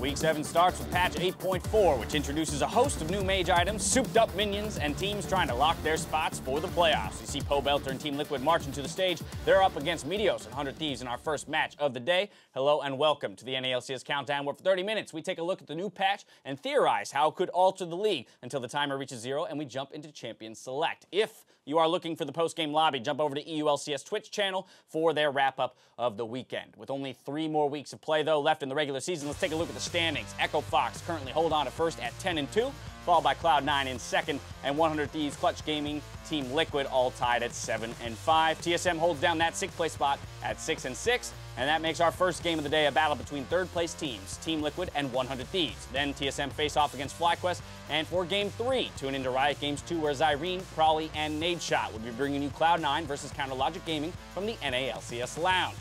Week 7 starts with patch 8.4, which introduces a host of new mage items, souped-up minions, and teams trying to lock their spots for the playoffs. You see Pobelter and Team Liquid marching to the stage. They're up against Meteos and 100 Thieves in our first match of the day. Hello and welcome to the NA LCS Countdown, where for 30 minutes we take a look at the new patch and theorize how it could alter the league until the timer reaches 0 and we jump into Champion Select. If you are looking for the post-game lobby, jump over to EU LCS Twitch channel for their wrap-up of the weekend. With only 3 more weeks of play, though, left in the regular season, let's take a look at the standings. Echo Fox currently hold on to first at 10-2, followed by Cloud9 in second, and 100 Thieves, Clutch Gaming, Team Liquid all tied at 7-5. TSM holds down that 6th place spot at 6-6, and that makes our first game of the day a battle between 3rd place teams, Team Liquid and 100 Thieves. Then TSM face off against FlyQuest, and for Game 3, tune into Riot Games 2, where Zyrene, Crawley, and Nadeshot will be bringing you Cloud9 versus Counterlogic Gaming from the NA LCS Lounge.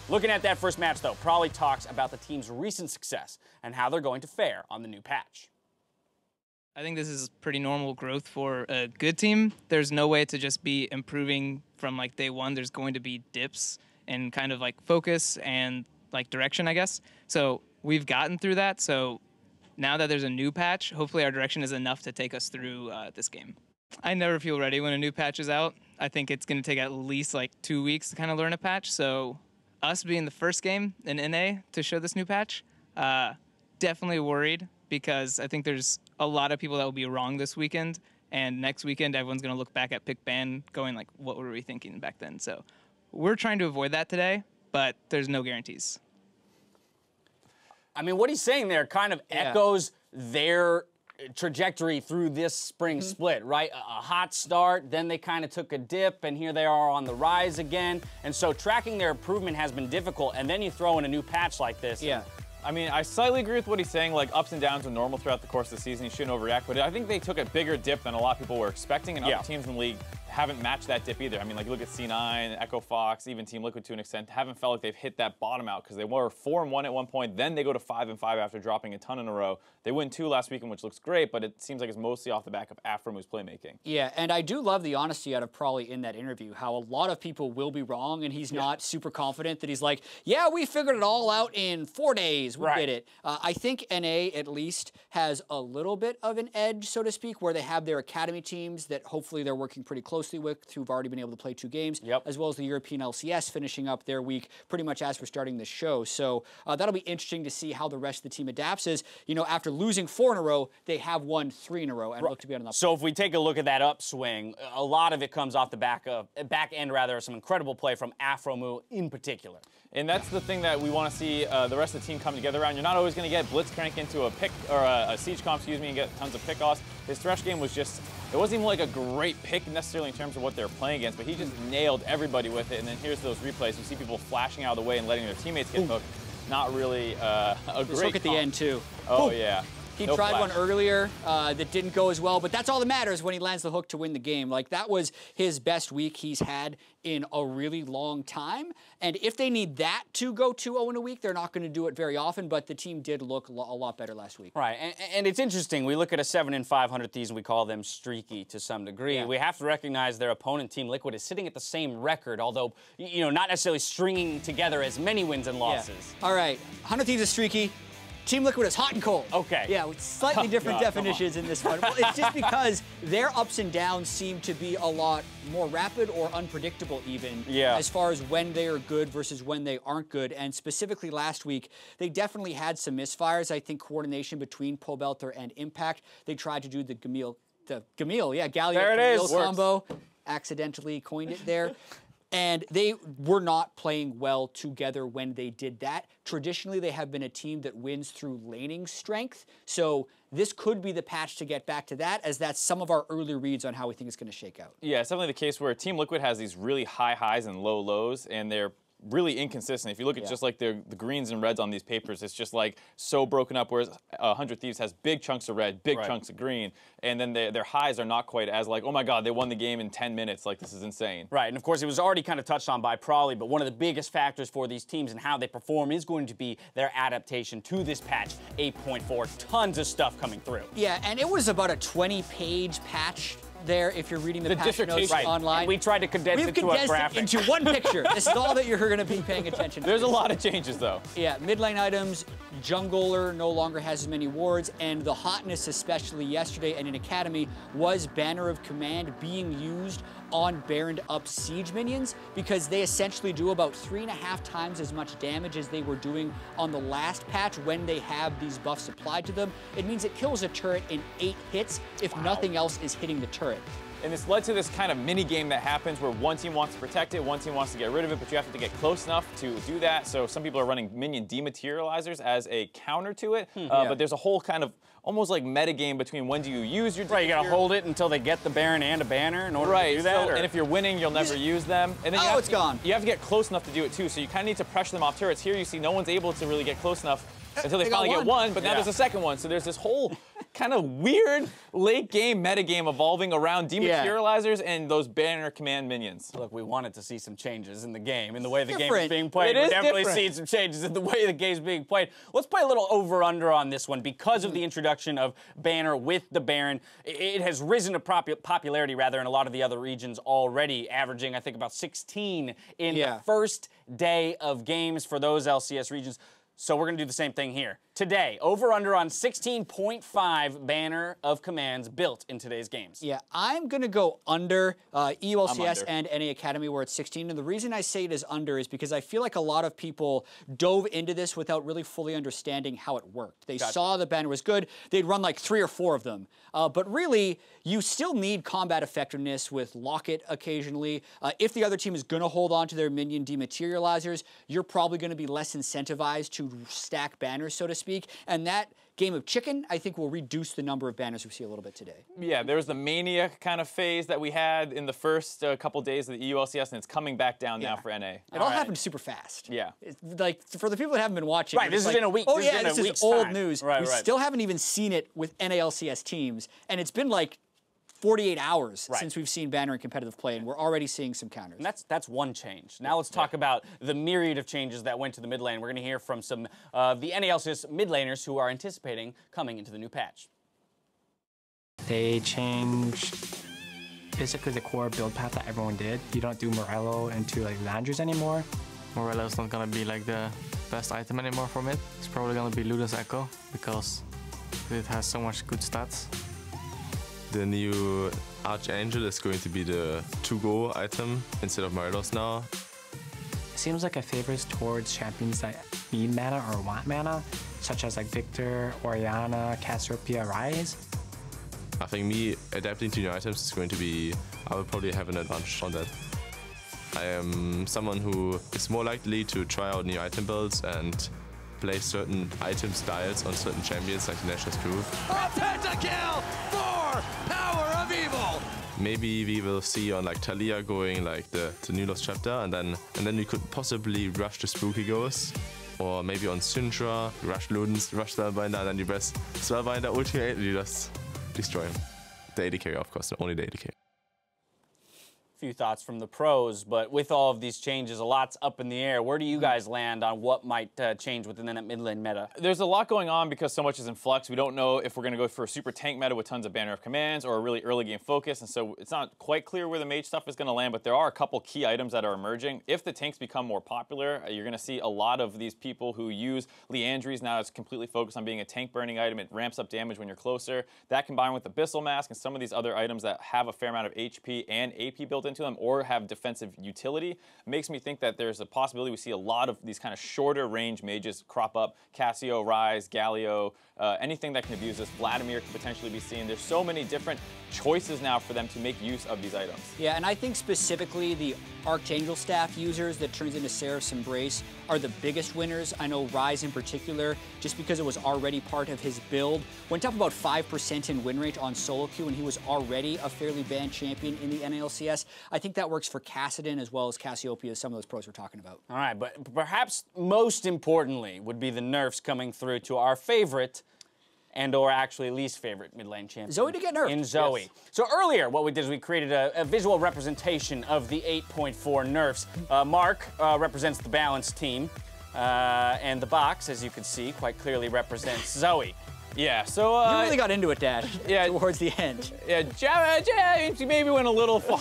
Looking at that first match, though, Crawley talks about the team's recent success and how they're going to fare on the new patch. I think this is pretty normal growth for a good team. There's no way to just be improving from like day one. There's going to be dips and kind of like focus and like direction, I guess. So we've gotten through that. So now that there's a new patch, hopefully our direction is enough to take us through this game. I never feel ready when a new patch is out. I think it's going to take at least like 2 weeks to kind of learn a patch. So us being the first game in NA to show this new patch, definitely worried, because I think there's a lot of people that will be wrong this weekend, and next weekend everyone's going to look back at pick ban going like, what were we thinking back then? So we're trying to avoid that today, but there's no guarantees. I mean, what he's saying there kind of echoes their trajectory through this spring split, right? A hot start, then they kind of took a dip, and here they are on the rise again. And so tracking their improvement has been difficult, and then you throw in a new patch like this. Yeah. I mean, I slightly agree with what he's saying. Like, ups and downs are normal throughout the course of the season. You shouldn't overreact. But I think they took a bigger dip than a lot of people were expecting, and other teams in the league haven't matched that dip either. I mean, like, you look at C9, Echo Fox, even Team Liquid to an extent, haven't felt like they've hit that bottom out, because they were 4-1 at one point. Then they go to 5-5 after dropping a ton in a row. They win 2 last weekend, which looks great, but it seems like it's mostly off the back of Afromu's playmaking. Yeah, and I do love the honesty out of Crawley in that interview, how a lot of people will be wrong, and he's not super confident that he's like, yeah, we figured it all out in 4 days. We did it. I think NA at least has a little bit of an edge, so to speak, where they have their academy teams that hopefully they're working pretty closely with, who've already been able to play 2 games, as well as the European LCS finishing up their week pretty much as we're starting this show. So that'll be interesting to see how the rest of the team adapts. As you know, after losing 4 in a row, they have won 3 in a row and look to be on an upswing. So if we take a look at that upswing, a lot of it comes off the back end, some incredible play from Afromu in particular. And that's the thing that we want to see the rest of the team come together around. You're not always going to get Blitzcrank into a pick, or a siege comp, excuse me, and get tons of pick-offs. His Thresh game was just, it wasn't even like a great pick necessarily in terms of what they were playing against, but he just nailed everybody with it. And then here's those replays. You see people flashing out of the way and letting their teammates get hooked. Not really a great hook at the end, too. Oh, yeah. He tried one earlier that didn't go as well, but that's all that matters when he lands the hook to win the game. Like, that was his best week he's had in a really long time. And if they need that to go 2-0 in a week, they're not going to do it very often, but the team did look a lot better last week. Right, and it's interesting. We look at a 7-500 Thieves, and we call them streaky to some degree. Yeah. We have to recognize their opponent, Team Liquid, is sitting at the same record, although, you know, not necessarily stringing together as many wins and losses. Yeah. All right, 100 Thieves is streaky. Team Liquid is hot and cold. Okay. Yeah, with slightly different definitions in this one. Well, it's just because their ups and downs seem to be a lot more rapid or unpredictable even as far as when they are good versus when they aren't good. And specifically last week, they definitely had some misfires. I think coordination between Pobelter and Impact. They tried to do the Gamil, Galliot combo. Accidentally coined it there. And they were not playing well together when they did that. Traditionally, they have been a team that wins through laning strength. So this could be the patch to get back to that, as that's some of our early reads on how we think it's going to shake out. Yeah, it's definitely the case where Team Liquid has these really high highs and low lows, and they're really inconsistent. If you look at just like the greens and reds on these papers, it's just like so broken up, whereas 100 Thieves has big chunks of red, big chunks of green, and then their highs are not quite as like, oh my god, they won the game in 10 minutes, like this is insane. Right, and of course it was already kind of touched on by Crawley, but one of the biggest factors for these teams and how they perform is going to be their adaptation to this patch 8.4. Tons of stuff coming through. Yeah, and it was about a 20-page patch there if you're reading the patch notes online. We tried to condense it to a graphic. Into one picture. This is all that you're going to be paying attention to. There's a lot of changes, though. Yeah, mid lane items, jungler no longer has as many wards, and the hotness, especially yesterday and in Academy, was Banner of Command being used on Baroned up siege minions, because they essentially do about 3.5 times as much damage as they were doing on the last patch when they have these buffs applied to them. It means it kills a turret in 8 hits if nothing else is hitting the turret. And this led to this kind of mini game that happens where one team wants to protect it, one team wants to get rid of it, but you have to get close enough to do that. So some people are running minion dematerializers as a counter to it, but there's a whole kind of almost like meta game between when do you use your you gotta hold it until they get the Baron and a banner in order to do that. So, and if you're winning, you'll never use them. And then it's gone. You have to get close enough to do it too. So you kind of need to pressure them off turrets. Here you see no one's able to really get close enough until they finally get one, but now there's a second one. So there's this whole kind of weird late game meta game evolving around dematerializers and those Banner Command minions. Look, we wanted to see some changes in the game, in the way the game is being played. We're definitely seeing some changes in the way the game's being played. Let's play a little over-under on this one. Because of the introduction of Banner with the Baron, it has risen to popularity, rather, in a lot of the other regions already, averaging, I think, about 16 in the first day of games for those LCS regions. So we're going to do the same thing here. Today, over-under on 16.5 Banner of Commands built in today's games. Yeah, I'm going to go under EU LCS and NA Academy where it's 16. And the reason I say it is under is because I feel like a lot of people dove into this without really fully understanding how it worked. They saw the Banner was good. They'd run like 3 or 4 of them. But really, you still need combat effectiveness with Locket occasionally. If the other team is going to hold on to their minion dematerializers, you're probably going to be less incentivized to stack banners, so to speak. And that game of chicken, I think, will reduce the number of banners we see a little bit today. Yeah, there was the mania kind of phase that we had in the first couple days of the EU LCS, and it's coming back down now for NA. It all happened super fast. Yeah. It's like, for the people that haven't been watching. This is in a week. Oh, yeah, this is old news. We still haven't even seen it with NA LCS teams, and it's been like 48 hours since we've seen Banner in competitive play, and we're already seeing some counters. And that's one change. Now let's talk about the myriad of changes that went to the mid lane. We're going to hear from some of the NA LCS mid laners who are anticipating coming into the new patch. They changed basically the core build path that everyone did. You don't do Morello into like Landers anymore. Morello's not gonna be like the best item anymore from it. It's probably gonna be Luda's Echo because it has so much good stats. The new Archangel is going to be the to-go item instead of Morello's now. It seems like it favors towards champions that need mana or want mana, such as like Victor, Orianna, Cassiopeia, Ryze. I think me adapting to new items is going to be, I will probably have an advantage on that. I am someone who is more likely to try out new item builds and play certain item styles on certain champions like the Nashor's Crew. A pentakill for Power of Evil! Maybe we will see on like Talia going like the new Lost chapter, and then we could possibly rush the Spooky Ghost. Or maybe on Syndra, rush Ludens, rush Spellbinder, and then you press Spellbinder ultimate and you just destroy him. The AD carry, of course, only the AD carry. Few thoughts from the pros, but with all of these changes, a lot's up in the air. Where do you guys land on what might change within that mid lane meta? There's a lot going on because so much is in flux. We don't know if we're going to go for a super tank meta with tons of Banner of Commands or a really early game focus, and so it's not quite clear where the mage stuff is going to land, but there are a couple key items that are emerging. If the tanks become more popular, you're going to see a lot of these people who use Leandries now is completely focused on being a tank burning item. It ramps up damage when you're closer. That combined with the Abyssal Mask and some of these other items that have a fair amount of HP and AP built into them or have defensive utility makes me think that there's a possibility we see a lot of these kind of shorter range mages crop up. Cassio, Ryze, Galio, anything that can abuse this. Vladimir could potentially be seen. There's so many different choices now for them to make use of these items. Yeah, and I think specifically the Archangel staff users that turns into Seraph's Embrace are the biggest winners. I know Ryze in particular, just because it was already part of his build, went up about 5% in win rate on solo queue, and he was already a fairly banned champion in the NALCS. I think that works for Kassadin as well as Cassiopeia, as some of those pros we're talking about. All right, but perhaps most importantly would be the nerfs coming through to our favorite and/or actually least favorite mid lane champion. Zoe to get nerfed. In Zoe. Yes. So earlier, what we did is we created a visual representation of the 8.4 nerfs. Mark represents the balanced team, and the box, as you can see, quite clearly represents Zoe. Yeah, so... you really got into it, Dash, towards the end. Yeah, you maybe went a little far.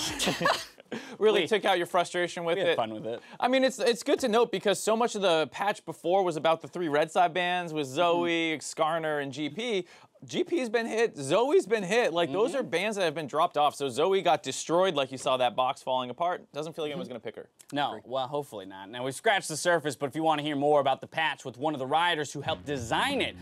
Really took out your frustration with it. We had fun with it. I mean, it's good to note because so much of the patch before was about the 3 red side bans with Zoe, Skarner, and GP. GP's been hit, Zoe's been hit. Like, those are bans that have been dropped off. So Zoe got destroyed, like you saw that box falling apart. Doesn't feel like anyone's going to pick her. No, well, hopefully not. Now, we've scratched the surface, but if you want to hear more about the patch with one of the rioters who helped design it,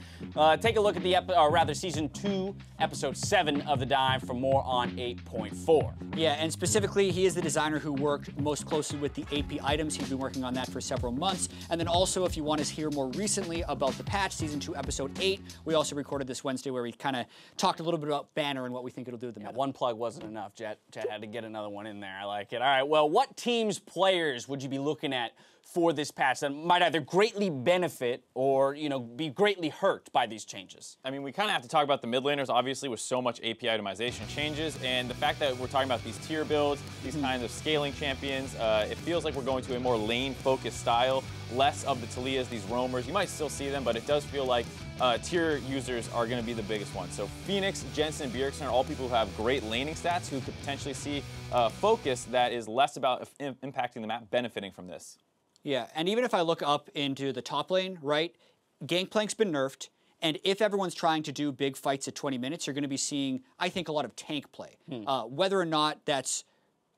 take a look at the Season 2, Episode 7 of The Dive for more on 8.4. Yeah, and specifically, he is the designer who worked most closely with the AP items. He's been working on that for several months. And then also, if you want to hear more recently about the patch, Season 2, Episode 8, we also recorded this Wednesday where we kind of talked a little bit about Banner and what we think it'll do to the meta. One plug wasn't enough. Jet had to get another one in there. I like it. All right, well, what teams, players would you be looking at for this patch that might either greatly benefit or, you know, be greatly hurt by these changes? I mean, we kind of have to talk about the mid laners, obviously, with so much AP itemization changes, and the fact that we're talking about these tier builds, these kinds of scaling champions, it feels like we're going to a more lane-focused style, less of the Talias, these roamers. You might still see them, but it does feel like tier users are going to be the biggest ones. So Phoenix, Jensen, Bjergsen are all people who have great laning stats who could potentially see focus that is less about impacting the map, benefiting from this. Yeah, and even if I look up into the top lane, right, Gangplank's been nerfed, and if everyone's trying to do big fights at 20 minutes, you're going to be seeing, I think, a lot of tank play. Whether or not that's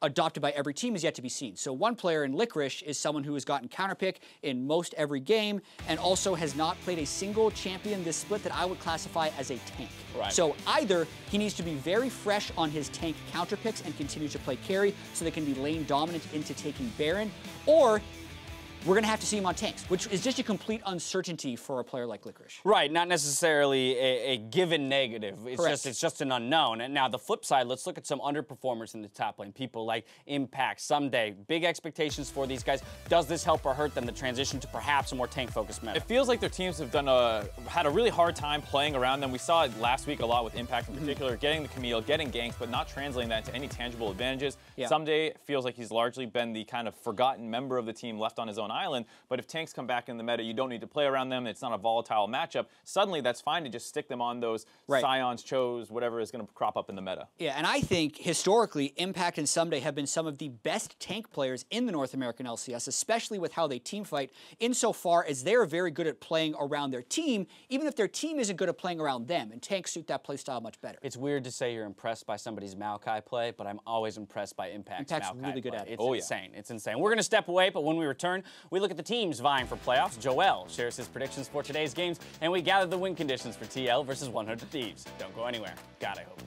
adopted by every team is yet to be seen. So one player in Licorice is someone who has gotten counterpick in most every game and also has not played a single champion this split that I would classify as a tank. Right. So either he needs to be very fresh on his tank counterpicks and continue to play carry so they can be lane dominant into taking Baron, or we're going to have to see him on tanks, which is just a complete uncertainty for a player like Licorice. Right, not necessarily a given negative. It's just an unknown. And now the flip side, let's look at some underperformers in the top lane. People like Impact, Someday. Big expectations for these guys. Does this help or hurt them to transition to perhaps a more tank-focused meta? It feels like their teams have had a really hard time playing around them. We saw it last week a lot with Impact in particular, getting the Camille, getting ganks, but not translating that into any tangible advantages. Yeah. Someday feels like he's largely been the kind of forgotten member of the team left on his own island, but if tanks come back in the meta, you don't need to play around them, it's not a volatile matchup, suddenly that's fine to just stick them on those Scions, Chos, whatever is going to crop up in the meta. Yeah, and I think historically, Impact and Someday have been some of the best tank players in the North American LCS, especially with how they team fight, insofar as they're very good at playing around their team, even if their team isn't good at playing around them, and tanks suit that playstyle much better. It's weird to say you're impressed by somebody's Maokai play, but I'm always impressed by Impact's Maokai really good play. at it. It's insane. It's insane. We're going to step away, but when we return, we look at the teams vying for playoffs. Joel shares his predictions for today's games, and we gather the win conditions for TL versus 100 Thieves. Don't go anywhere. God, I hope.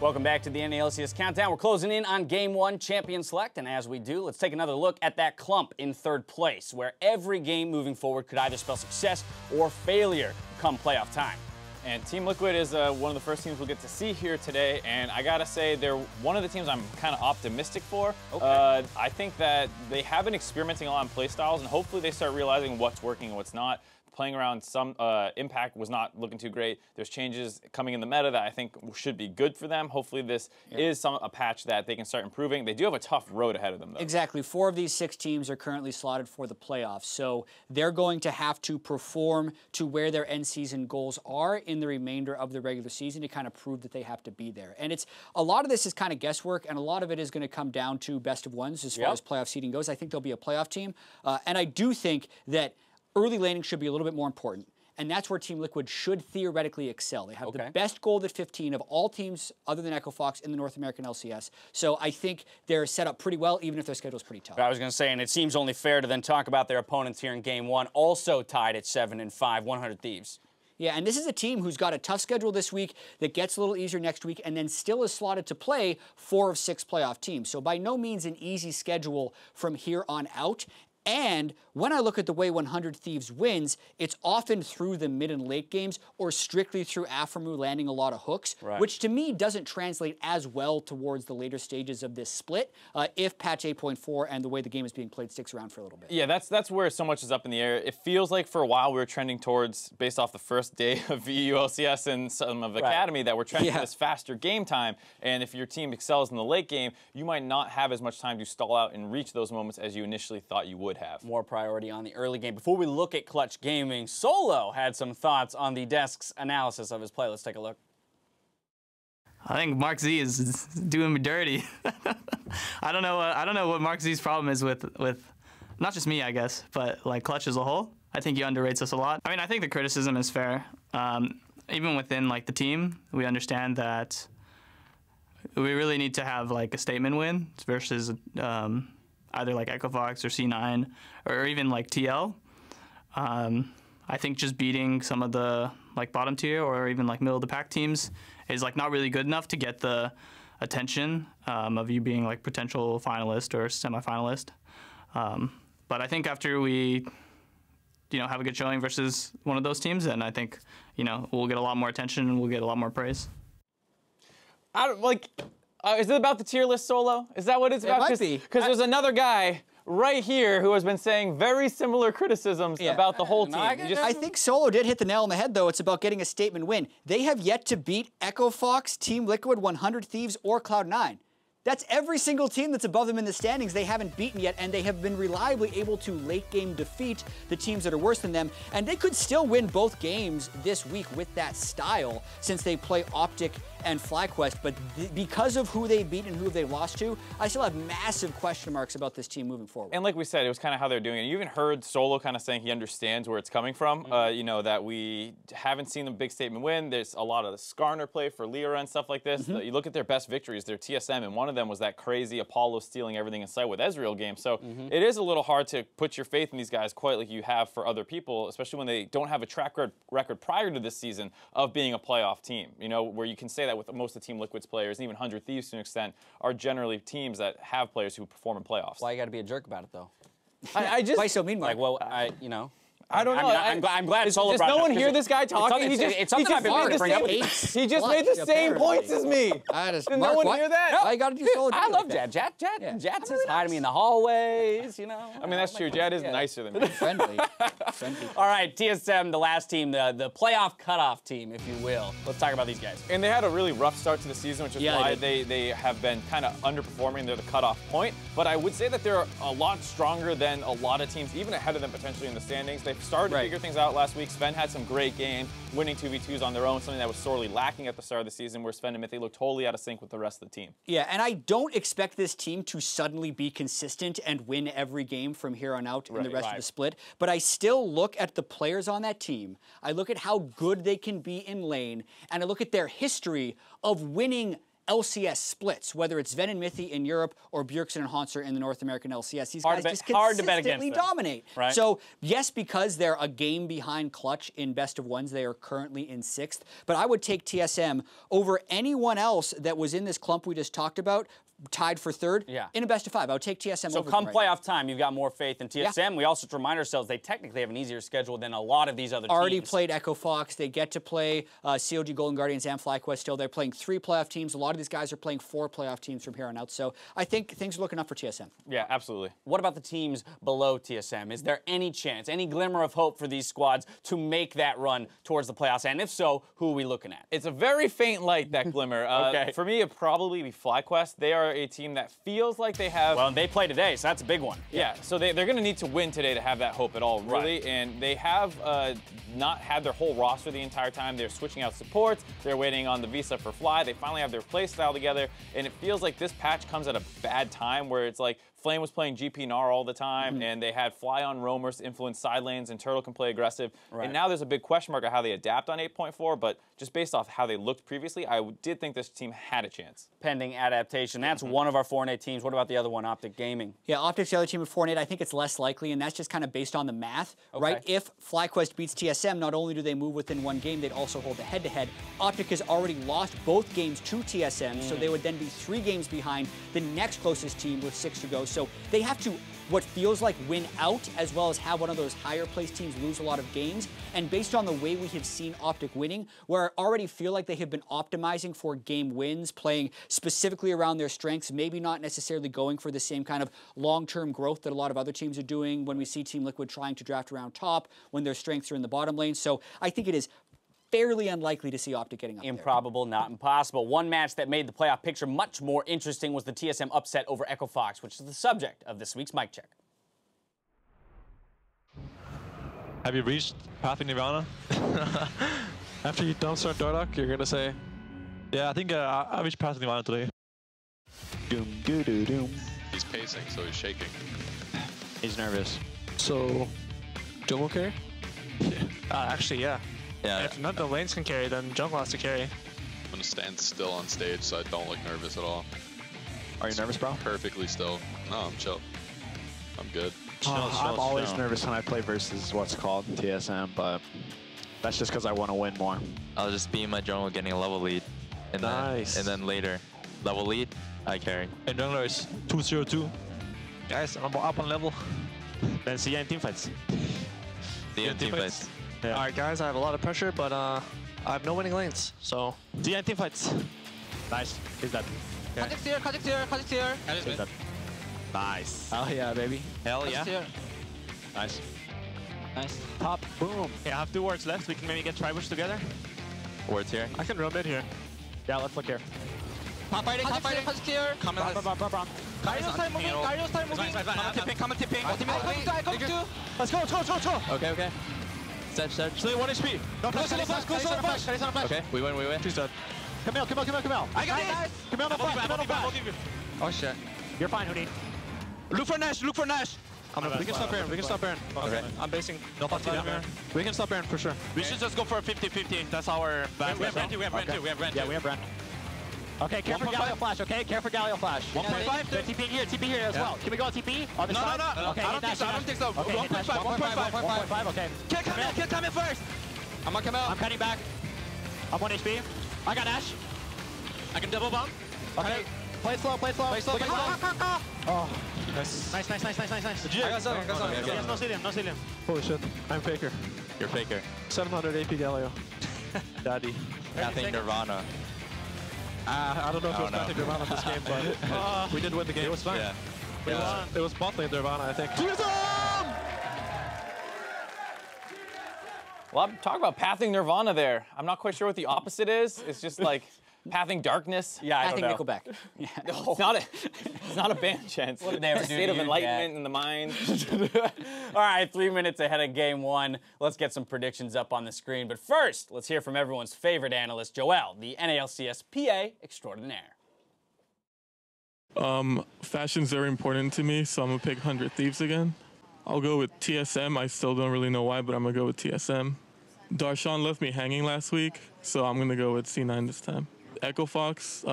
Welcome back to the NA LCS Countdown. We're closing in on Game 1 Champion Select, and as we do, let's take another look at that clump in 3rd place, where every game moving forward could either spell success or failure come playoff time. And Team Liquid is one of the first teams we'll get to see here today, and I gotta say they're one of the teams I'm kind of optimistic for. Okay. I think that they have been experimenting a lot on play styles, and hopefully they start realizing what's working and what's not. Playing around some Impact was not looking too great. There's changes coming in the meta that I think should be good for them. Hopefully this is a patch that they can start improving. They do have a tough road ahead of them, though. Exactly. 4 of these 6 teams are currently slotted for the playoffs, so they're going to have to perform to where their end season goals are in the remainder of the regular season to kind of prove that they have to be there. And a lot of this is kind of guesswork, and a lot of it is going to come down to best of ones as far as playoff seeding goes. I think they'll be a playoff team, and I do think that early laning should be a little bit more important, and that's where Team Liquid should theoretically excel. They have the best gold at 15 of all teams other than Echo Fox in the North American LCS, so I think they're set up pretty well, even if their schedule's pretty tough. I was going to say, and it seems only fair to then talk about their opponents here in Game 1, also tied at 7-5, 100 Thieves. Yeah, and this is a team who's got a tough schedule this week that gets a little easier next week and then still is slotted to play 4 of 6 playoff teams. So by no means an easy schedule from here on out. And when I look at the way 100 Thieves wins, it's often through the mid and late games or strictly through Aphromoo landing a lot of hooks, which to me doesn't translate as well towards the later stages of this split if patch 8.4 and the way the game is being played sticks around for a little bit. Yeah, that's where so much is up in the air. It feels like for a while we were trending towards, based off the first day of VU LCS and some of the Academy, that we're trending to this faster game time. And if your team excels in the late game, you might not have as much time to stall out and reach those moments as you initially thought you would have. More priority on the early game. Before we look at Clutch Gaming, Solo had some thoughts on the desk's analysis of his play. Let's take a look. I think Mark Z is doing me dirty. I don't know what Mark Z's problem is with not just me, I guess, but like Clutch as a whole. I think he underrates us a lot. I mean, I think the criticism is fair. Even within like the team, we understand that we really need to have like a statement win versus either like Echo Fox or C9 or even like TL. I think just beating some of the like bottom tier or even like middle of the pack teams is like not really good enough to get the attention of you being like potential finalist or semifinalist. But I think after we, have a good showing versus one of those teams, then I think, we'll get a lot more attention and we'll get a lot more praise. Is it about the tier list, Solo? Is that what it's about? It might be. Because there's another guy right here who has been saying very similar criticisms about the whole team. I think Solo did hit the nail on the head, though. It's about getting a statement win. They have yet to beat Echo Fox, Team Liquid, 100 Thieves, or Cloud9. That's every single team that's above them in the standings they haven't beaten yet, and they have been reliably able to late-game defeat the teams that are worse than them, and they could still win both games this week with that style since they play Optic and FlyQuest, but because of who they beat and who they lost to, I still have massive question marks about this team moving forward. And like we said, it was kind of how they're doing it. You even heard Solo kind of saying he understands where it's coming from, that we haven't seen the big statement win. There's a lot of the Skarner play for Lyra and stuff like this. You look at their best victories, their TSM, and one of them was that crazy Apollo stealing everything in sight with Ezreal game. So it is a little hard to put your faith in these guys quite like you have for other people, especially when they don't have a track record prior to this season of being a playoff team. Where you can say that with most of Team Liquid's players, and even 100 Thieves to an extent, are generally teams that have players who perform in playoffs. Why you got to be a jerk about it, though? I just why so mean, Mark? Like, well, I don't know. I'm glad Solo does brought no it up. one hear this guy talking? He just made the same points as me. Did no one hear that? I got to do Solo. I love Jad. Jad says hi to me in the hallways, I mean, that's true. Jad is nicer than me. Friendly. All right, TSM, the last team, the playoff cutoff team, if you will. Let's talk about these guys. And they had a really rough start to the season, which is why they have been kind of underperforming. They're the cutoff point. But I would say that they're a lot stronger than a lot of teams, even ahead of them potentially in the standings. They've started to figure things out last week. Sven had some great games, winning 2v2s on their own, something that was sorely lacking at the start of the season, where Sven and Mithy looked totally out of sync with the rest of the team. Yeah, and I don't expect this team to suddenly be consistent and win every game from here on out in the rest of the split, but I still look at the players on that team, I look at how good they can be in lane, and I look at their history of winning LCS splits, whether it's Ven and Mithy in Europe or Bjergsen and Hansser in the North American LCS. These guys just consistently dominate. Right. So, yes, because they're a game behind Clutch in best of ones, they are currently in 6th. But I would take TSM over anyone else that was in this clump we just talked about, tied for 3rd in a best of 5. I would take TSM so over come them playoff time, you've got more faith in TSM. Yeah. We also have to remind ourselves they technically have an easier schedule than a lot of these other teams. Already played Echo Fox. They get to play COG Golden Guardians and FlyQuest still. They're playing 3 playoff teams. A lot of these guys are playing 4 playoff teams from here on out. So I think things are looking up for TSM. Yeah, absolutely. What about the teams below TSM? Is there any chance, any glimmer of hope for these squads to make that run towards the playoffs? And if so, who are we looking at? It's a very faint light, that glimmer. Okay. For me, it'd probably be FlyQuest. They are a team that feels like they have... Well, they play today, so that's a big one. Yeah, so they're going to need to win today to have that hope at all, really. Right. And they have not had their whole roster the entire time. They're switching out supports. They're waiting on the visa for Fly. They finally have their play style together. And it feels like this patch comes at a bad time where it's like Flame was playing GP Gnar all the time, and they had Fly on roamers to influence side lanes, and Turtle can play aggressive. Right. And now there's a big question mark of how they adapt on 8.4, but just based off how they looked previously, I did think this team had a chance. Pending adaptation. That's one of our 4-8 teams. What about the other one, Optic Gaming? Yeah, Optic's the other team at 4-8. I think it's less likely, and that's just kind of based on the math, right? If FlyQuest beats TSM, not only do they move within 1 game, they'd also hold the head-to-head. Optic has already lost both games to TSM, so they would then be 3 games behind the next closest team with 6 to go. So they have to, what feels like, win out, as well as have one of those higher placed teams lose a lot of games. And based on the way we have seen Optic winning, where I already feel like they have been optimizing for game wins, playing specifically around their strengths, maybe not necessarily going for the same kind of long-term growth that a lot of other teams are doing when we see Team Liquid trying to draft around top, when their strengths are in the bottom lane. So I think it is fairly unlikely to see Optic getting up Improbable, there. not impossible. One match that made the playoff picture much more interesting was the TSM upset over Echo Fox, which is the subject of this week's Mic Check. Have you reached Path of Nirvana? After you dumpster Dordock, you're gonna say, yeah, I think I reached Path of Nirvana today. Doom, doo, doo, doom. He's pacing, so he's shaking. He's nervous. So, jungle carry? Actually, yeah. If none of the lanes can carry, then jungle has to carry. I'm gonna stand still on stage so I don't look nervous at all. Are you nervous, bro? Perfectly still. No, I'm chill. I'm good. I'm always nervous when I play versus what's called TSM, but that's just because I want to win more. I'll just be in my jungle getting a level lead. And then later, level lead, I carry. And jungler is 202. Guys, I'm up on level. Then see you in teamfights. See you in teamfights. Yeah. All right, guys, I have a lot of pressure, but I have no winning lanes, so see you in teamfights. Nice. He's dead. Kha'Zix here, Kha'Zix here, Kha'Zix here. He's dead. Nice. Oh yeah, baby. Hell yeah. Here. Nice. Nice. Top, boom. Yeah, I have 2 wards left. We can maybe get Tribush together. Wards here. I can roam mid here. Yeah, let's look here. Top fighting, top fighting. Kha'Zix here. Come on, Gario's time moving, Gario's time moving. Come on tipping. I go too. Let's go. Okay. Set. Slay 1 HP. No, close on the flash. Okay, we win. She's dead. Come out. I got it. Come out on the flash. Oh shit. You're fine, Hoodie. Look for Nash. We can stop Baron. Okay. I'm basing. No party Baron. We can stop Baron for sure. We should just go for a 50-50. That's our bad. We have Brand 2. Yeah, we have Brand. Okay, care for Galio Flash, okay? Care for Galio Flash. 1.5? TP here as well. Can we go on TP? On the side? No. Okay, I don't think so. Okay, 1.5, okay. Kill coming first. I'm gonna come out. I'm cutting back. I'm 1 HP. I got Ash. I can double bomb. Okay. Play slow. Oh, nice. Nice. I got some. No ceiling. Holy shit. I'm Faker. You're Faker. 700 AP Galio. Daddy. Pathing Nirvana. I don't know if it was Pathing Nirvana this game, but we did win the game. It was fine. Yeah. It was bot lane Nirvana, I think. Well, I'm talking about Pathing Nirvana there. I'm not quite sure what the opposite is. It's just like Pathing Darkness. Yeah, I don't know. Nickelback. Yeah. No, it's not a band chance. What did they ever do? State of enlightenment in the mind. All right, 3 minutes ahead of game 1. Let's get some predictions up on the screen. But first, let's hear from everyone's favorite analyst, Joel, the NA LCS PA extraordinaire. Fashion's very important to me, so I'm gonna pick 100 Thieves again. I'll go with TSM. I still don't really know why, but I'm gonna go with TSM. Darshan left me hanging last week, so I'm gonna go with C9 this time. Echo Fox,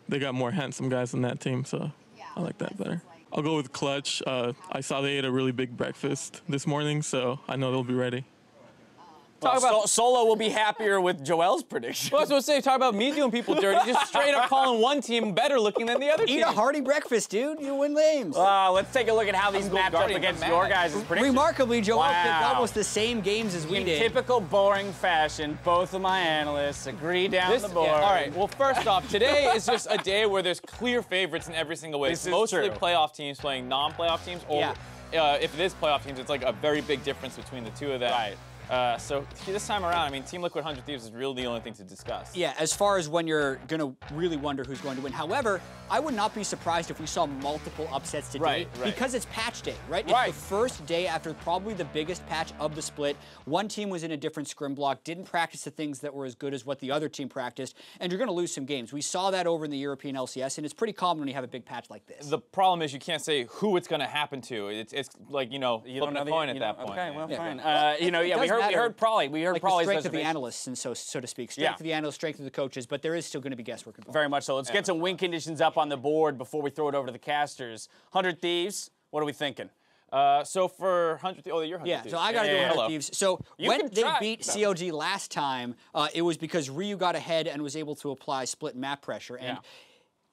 they got more handsome guys on that team, so I like that better. I'll go with Clutch. I saw they ate a really big breakfast this morning, so I know they'll be ready. Talk about Solo will be happier with Joel's prediction. Well, I was going to say, talk about me doing people dirty, just straight up calling one team better looking than the other team. Eat a hearty breakfast, dude. You win games. Let's take a look at how these match up against your guys' predictions. Remarkably, Joel picked almost the same games as we did. In typical boring fashion, both of my analysts agree down the board. Yeah, all right, well, first off, today is just a day where there's clear favorites in every single way. This is mostly true. Playoff teams playing non-playoff teams, or if it is playoff teams, it's like a very big difference between the two of them. Right. So this time around, I mean, Team Liquid 100 Thieves is really the only thing to discuss. Yeah, as far as when you're going to really wonder who's going to win. However, I would not be surprised if we saw multiple upsets today because it's patch day, right? It's the first day after probably the biggest patch of the split. One team was in a different scrim block, didn't practice the things that were as good as what the other team practiced, and you're going to lose some games. We saw that over in the European LCS, and it's pretty common when you have a big patch like this. The problem is you can't say who it's going to happen to. It's like, you know, flipping a coin at that point. Okay, well, fine. We heard Prolly. We heard Prolly's strength of the analysts, and so to speak. Strength of the analysts, strength of the coaches, but there is still going to be guesswork involved. Very much so. Let's get some win conditions up on the board before we throw it over to the casters. 100 Thieves, what are we thinking? So for 100 Thieves, you're 100 Thieves. So I got to do 100 Thieves. So when they beat COG last time, it was because Ryu got ahead and was able to apply split map pressure. And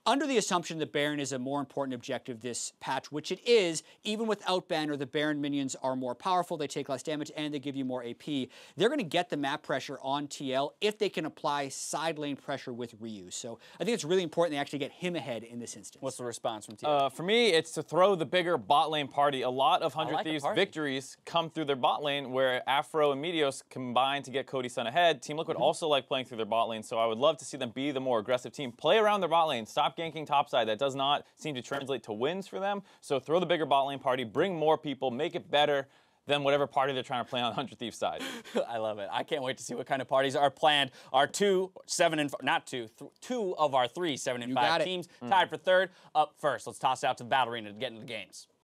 under the assumption that Baron is a more important objective this patch, which it is, even without banner, the Baron minions are more powerful, they take less damage, and they give you more AP. They're going to get the map pressure on TL if they can apply side lane pressure with Ryu. So I think it's really important they actually get him ahead in this instance. What's the response from TL? For me, it's to throw the bigger bot lane party. A lot of 100 Thieves victories come through their bot lane, where Afro and Meteos combine to get Cody Sun ahead. Team Liquid also like playing through their bot lane, so I would love to see them be the more aggressive team. Play around their bot lane. Stop ganking topside. That does not seem to translate to wins for them. So throw the bigger bot lane party, bring more people, make it better than whatever party they're trying to play on 100 Thieves side. I love it. I can't wait to see what kind of parties are planned. Our two of our three 7 and 5 teams tied for third. Up first. Let's toss it out to the battle arena to get into the games.